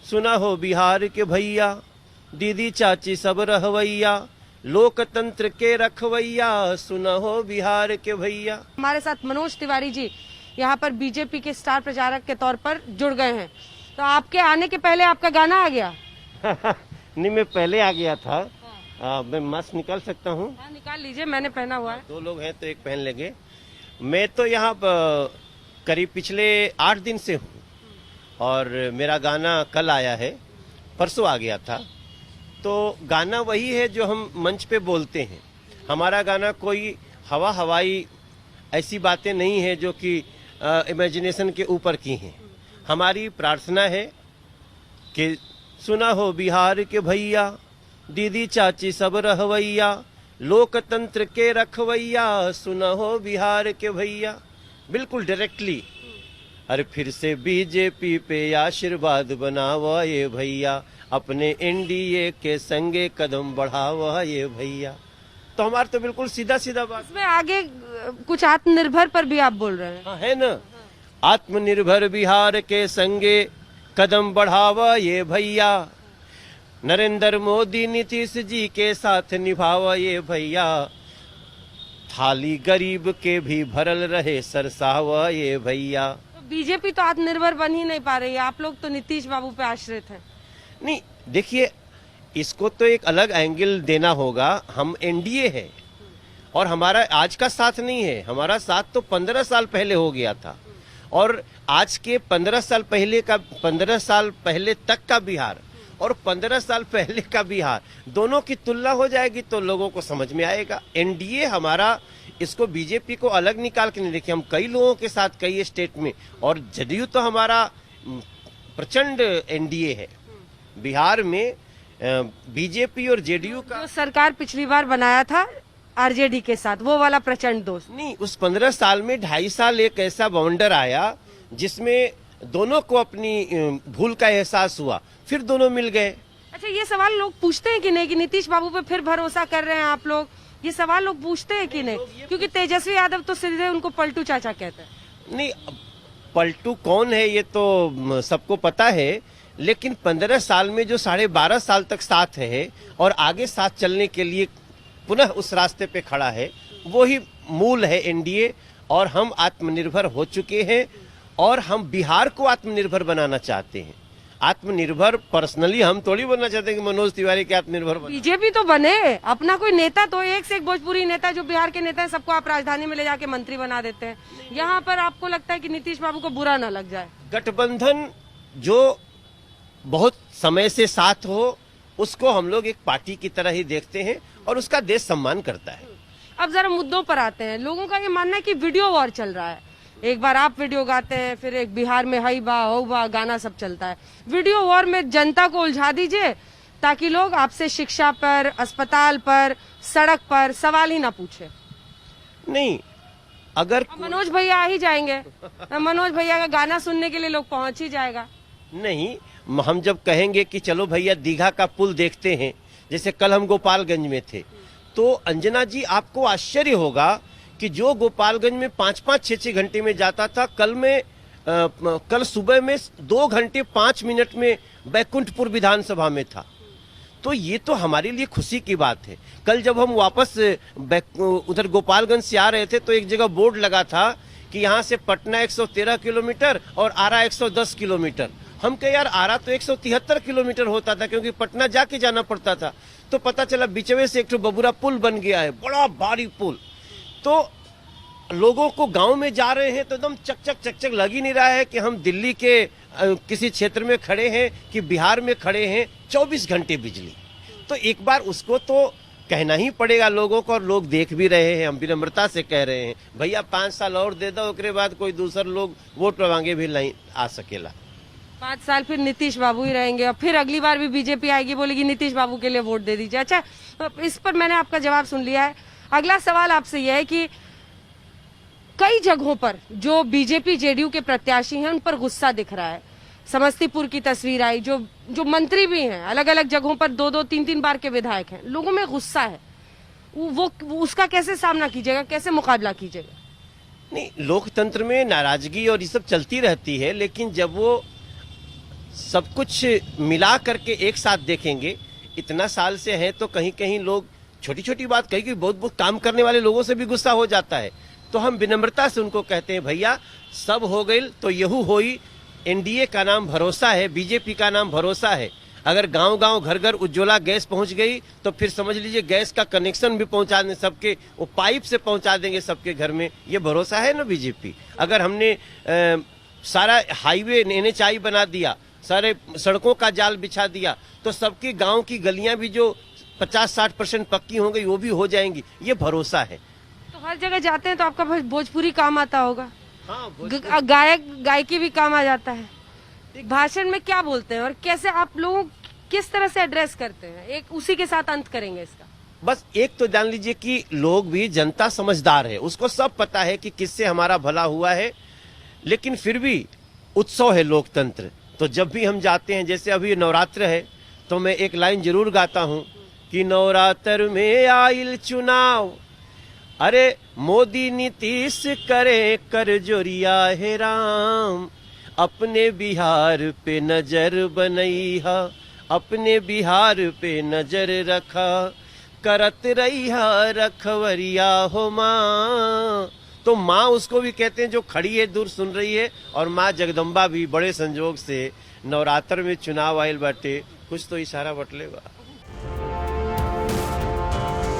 सुना हो बिहार के भैया, दीदी चाची सब रहवैया, लोकतंत्र के रखवैया, सुना हो बिहार के भैया। हमारे साथ मनोज तिवारी जी यहाँ पर बीजेपी के स्टार प्रचारक के तौर पर जुड़ गए हैं। तो आपके आने के पहले आपका गाना आ गया? नहीं, मैं पहले आ गया था। मैं मास्क निकाल सकता हूँ? हाँ, निकाल लीजिए, मैंने पहना हुआ है। 2 लोग हैं तो एक पहन लेंगे। मैं तो यहाँ करीब पिछले 8 दिन से हूँ और मेरा गाना कल आया है, परसों आ गया था। तो गाना वही है जो हम मंच पे बोलते हैं। हमारा गाना कोई हवाई ऐसी बातें नहीं है जो कि इमेजिनेशन के ऊपर की हैं। हमारी प्रार्थना है कि सुना हो बिहार के भैया, दीदी चाची सब रहवैया, लोकतंत्र के रखवैया, सुना हो बिहार के भैया। बिल्कुल डायरेक्टली। अरे फिर से बीजेपी पे आशीर्वाद बनावा ये भैया, अपने एनडीए के संगे कदम बढ़ावा ये भैया। तो हमारा तो बिल्कुल सीधा सीधा बात। इसमें आगे कुछ आत्मनिर्भर पर भी आप बोल रहे हैं। हाँ, है ना। आत्मनिर्भर बिहार के संगे कदम बढ़ावा ये भैया, नरेंद्र मोदी नीतीश जी के साथ निभावा ये भैया, थाली गरीब के भी भरल रहे सरसावा ये भैया। तो बीजेपी तो आत्मनिर्भर बन ही नहीं पा रही है, आप लोग तो नीतीश बाबू पे आश्रित हैं। नहीं, देखिए, इसको तो एक अलग एंगल देना होगा। हम एनडीए है और हमारा आज का साथ नहीं है। हमारा साथ तो 15 साल पहले हो गया था और आज के 15 साल पहले तक का बिहार और 15 साल पहले का बिहार, दोनों की तुलना हो जाएगी तो लोगों को समझ में आएगा। एनडीए हमारा, इसको बीजेपी को अलग निकाल के नहीं देखिए। हम कई लोगों के साथ कई स्टेट में, और जदयू तो हमारा प्रचंड एनडीए है। बिहार में बीजेपी और जेडीयू का जो सरकार पिछली बार बनाया था आरजेडी के साथ, वो वाला प्रचंड दोस्त नहीं। उस 15 साल में 2.5 साल एक ऐसा बाउंडर आया जिसमें दोनों को अपनी भूल का एहसास हुआ, फिर दोनों मिल गए। अच्छा, ये सवाल लोग पूछते हैं कि नहीं कि नीतीश बाबू पे फिर भरोसा कर रहे हैं आप लोग? ये सवाल लोग पूछते हैं कि नहीं? क्योंकि तेजस्वी यादव तो सीधे उनको पलटू चाचा कहते हैं। नहीं, पलटू कौन है ये तो सबको पता है, लेकिन 15 साल में जो 12.5 साल तक साथ है और आगे साथ चलने के लिए पुनः उस रास्ते पे खड़ा है, वो ही मूल है एनडीए। और हम आत्मनिर्भर हो चुके हैं और हम बिहार को आत्मनिर्भर बनाना चाहते हैं। आत्मनिर्भर पर्सनली हम थोड़ी बनना चाहते हैं कि मनोज तिवारी के आत्मनिर्भर बने। बीजेपी तो बने, अपना कोई नेता तो एक से एक भोजपुरी नेता जो बिहार के नेता है, सबको आप राजधानी में ले जाके मंत्री बना देते हैं। यहाँ पर आपको लगता है कि नीतीश बाबू को बुरा न लग जाए? गठबंधन जो बहुत समय से साथ हो, उसको हम लोग एक पार्टी की तरह ही देखते हैं और उसका देश सम्मान करता है। अब जरा मुद्दों पर आते हैं। लोगों का ये मानना है कि वीडियो वॉर चल रहा है। एक बार आप वीडियो गाते हैं, फिर एक बिहार में हई बा हो बा गाना सब चलता है। वीडियो वॉर में जनता को उलझा दीजिए ताकि लोग आपसे शिक्षा पर, अस्पताल पर, सड़क पर सवाल ही ना पूछे। नहीं, अगर मनोज भैया आ ही जाएंगे, मनोज भैया का गाना सुनने के लिए लोग पहुंच ही जाएगा। नहीं, हम जब कहेंगे कि चलो भैया दीघा का पुल देखते हैं, जैसे कल हम गोपालगंज में थे, तो अंजना जी आपको आश्चर्य होगा कि जो गोपालगंज में 5-5, 6-6 घंटे में जाता था, कल सुबह में 2 घंटे 5 मिनट में बैकुंठपुर विधानसभा में था। तो ये तो हमारे लिए खुशी की बात है। कल जब हम वापस उधर गोपालगंज से आ रहे थे तो एक जगह बोर्ड लगा था कि यहाँ से पटना 113 किलोमीटर और आरा 110 किलोमीटर। हम कहे यार, आरा तो 173 किलोमीटर होता था क्योंकि पटना जाके जाना पड़ता था। तो पता चला बीचवे से एक तो बबुरा पुल बन गया है, बड़ा भारी पुल। तो लोगों को गांव में जा रहे हैं तो एकदम चक लग ही नहीं रहा है कि हम दिल्ली के किसी क्षेत्र में खड़े हैं कि बिहार में खड़े हैं। 24 घंटे बिजली। तो एक बार उसको तो कहना ही पड़ेगा लोगों को, और लोग देख भी रहे हैं। हम विनम्रता से कह रहे हैं भैया 5 साल और दे दो, उसके बाद कोई दूसर लोग वोट मांगे भी नहीं आ सकेला। 5 साल फिर नीतीश बाबू ही रहेंगे और फिर अगली बार भी बीजेपी आएगी, बोलेगी नीतीश बाबू के लिए वोट दे दीजिए। अच्छा, इस पर मैंने आपका जवाब सुन लिया है। अगला सवाल आपसे यह है कि कई जगहों पर जो बीजेपी जेडीयू के प्रत्याशी हैं उन पर गुस्सा दिख रहा है। समस्तीपुर की तस्वीर आई, जो मंत्री भी हैं, अलग अलग जगहों पर 2-2, 3-3 बार के विधायक हैं, लोगों में गुस्सा है। वो उसका कैसे सामना कीजिएगा, कैसे मुकाबला कीजिएगा? नहीं, लोकतंत्र में नाराजगी और ये सब चलती रहती है, लेकिन जब वो सब कुछ मिला करके एक साथ देखेंगे, इतना साल से है तो कहीं कहीं लोग छोटी छोटी बात कहीं बहुत बहुत काम करने वाले लोगों से भी गुस्सा हो जाता है। तो हम विनम्रता से उनको कहते हैं भैया सब हो गई तो यहू होई, एनडीए का नाम भरोसा है, बीजेपी का नाम भरोसा है। अगर गांव गांव घर घर उज्ज्वला गैस पहुंच गई तो फिर समझ लीजिए गैस का कनेक्शन भी पहुंचा दें सबके, वो पाइप से पहुंचा देंगे सबके घर में, ये भरोसा है ना बीजेपी। अगर हमने सारा हाईवे NHI बना दिया, सारे सड़कों का जाल बिछा दिया तो सबकी गांव की गलियां भी जो 50-60% पक्की हो गई वो भी हो जाएंगी, ये भरोसा है। तो हर जगह जाते हैं तो आपका भोजपुरी काम आता होगा, हाँ गायकी भी काम आ जाता है। भाषण में क्या बोलते हैं और कैसे आप लोगों किस तरह से एड्रेस करते हैं, एक उसी के साथ अंत करेंगे इसका। बस एक तो जान लीजिए कि लोग भी, जनता समझदार है, उसको सब पता है कि किससे हमारा भला हुआ है, लेकिन फिर भी उत्सव है लोकतंत्र। तो जब भी हम जाते हैं, जैसे अभी नवरात्र है तो मैं एक लाइन जरूर गाता हूं कि नवरात्र में आइल चुनाव, अरे मोदी नीतीश करे कर जोरिया है राम, अपने बिहार पे नजर बनैहा, अपने बिहार पे नजर रखा, करत रहिया रखवरिया हो माँ। तो माँ उसको भी कहते हैं जो खड़ी है दूर सुन रही है, और माँ जगदम्बा भी बड़े संजोग से नवरात्र में चुनाव आयल बाटे, कुछ तो इशारा बटले बा।